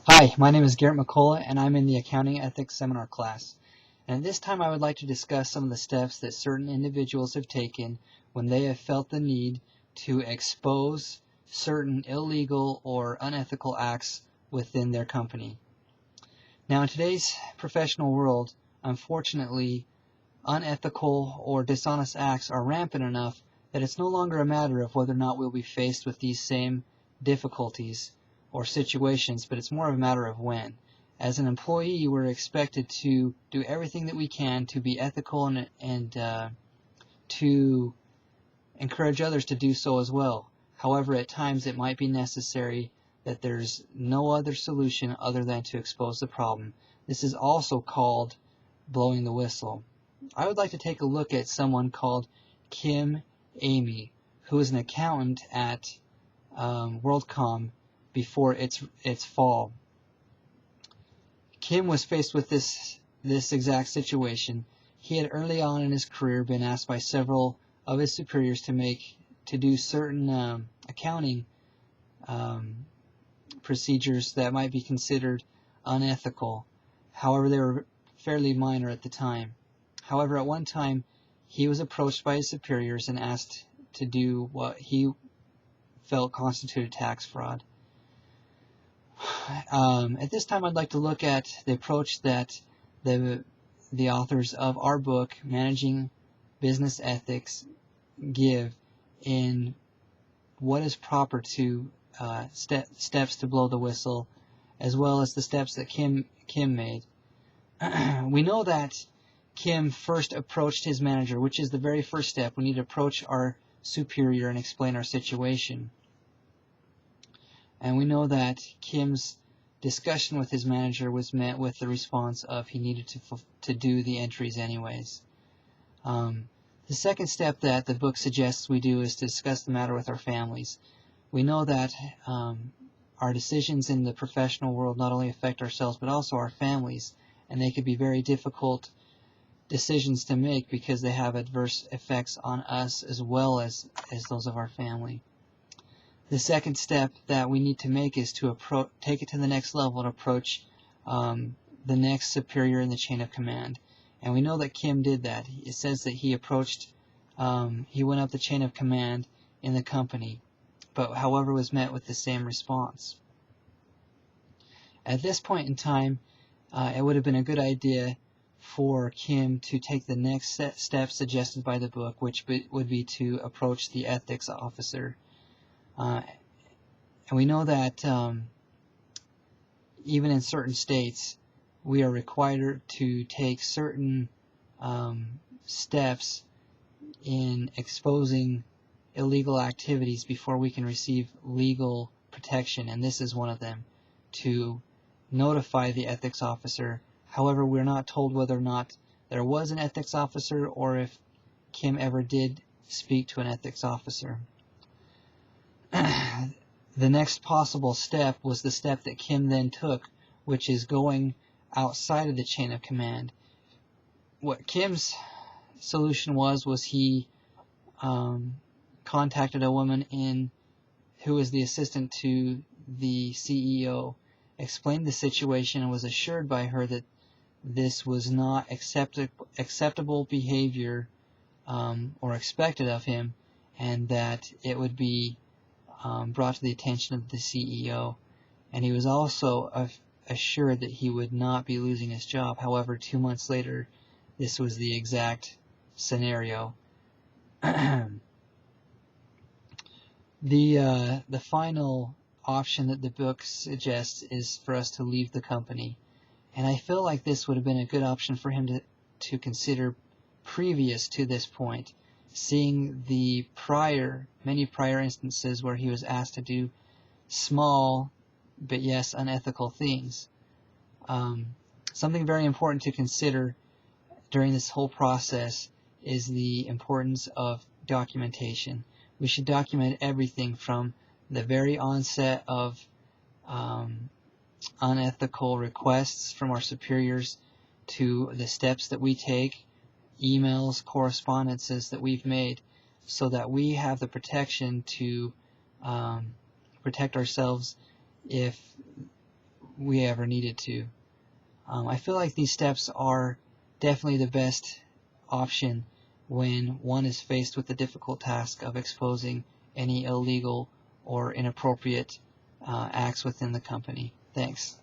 Hi, my name is Garrett McCullough, and I'm in the Accounting Ethics Seminar class. And at this time, I would like to discuss some of the steps that certain individuals have taken when they have felt the need to expose certain illegal or unethical acts within their company. Now, in today's professional world, unfortunately, unethical or dishonest acts are rampant enough that it's no longer a matter of whether or not we'll be faced with these same difficulties or situations, but it's more of a matter of when. As an employee, we're expected to do everything that we can to be ethical and to encourage others to do so as well. However, at times it might be necessary that there's no other solution other than to expose the problem. This is also called blowing the whistle. I would like to take a look at someone called Kim Amy, who is an accountant at WorldCom before its fall. Kim was faced with this exact situation. He had early on in his career been asked by several of his superiors to do certain accounting procedures that might be considered unethical. However, they were fairly minor at the time. However, at one time, he was approached by his superiors and asked to do what he felt constituted tax fraud. At this time, I'd like to look at the approach that the authors of our book, Managing Business Ethics, give in what is proper to steps to blow the whistle, as well as the steps that Kim made. We know that Kim first approached his manager, which is the very first step. We need to approach our superior and explain our situation. And we know that Kim's discussion with his manager was met with the response of he needed to do the entries anyways. The second step that the book suggests we do is to discuss the matter with our families. We know that our decisions in the professional world not only affect ourselves but also our families, and they could be very difficult decisions to make because they have adverse effects on us as well as those of our family. The second step that we need to make is to take it to the next level and approach the next superior in the chain of command. And we know that Kim did that. It says that he went up the chain of command in the company, but however was met with the same response. At this point in time, it would have been a good idea for Kim to take the next step suggested by the book, which would be to approach the ethics officer. And we know that even in certain states, we are required to take certain steps in exposing illegal activities before we can receive legal protection, and this is one of them, to notify the ethics officer. However, we're not told whether or not there was an ethics officer or if Kim ever did speak to an ethics officer. The next possible step was the step that Kim then took, which is going outside of the chain of command. What Kim's solution was he contacted a woman who was the assistant to the CEO, explained the situation, and was assured by her that this was not acceptable behavior or expected of him, and that it would be brought to the attention of the CEO. And he was also assured that he would not be losing his job. However, 2 months later, this was the exact scenario. The final option that the book suggests is for us to leave the company. And I feel like this would have been a good option for him to consider previous to this point, seeing the many prior instances where he was asked to do small but yes unethical things. Something very important to consider during this whole process is the importance of documentation. We should document everything from the very onset of unethical requests from our superiors to the steps that we take, emails, correspondences that we've made, so that we have the protection to protect ourselves if we ever needed to. I feel like these steps are definitely the best option when one is faced with the difficult task of exposing any illegal or inappropriate acts within the company. Thanks.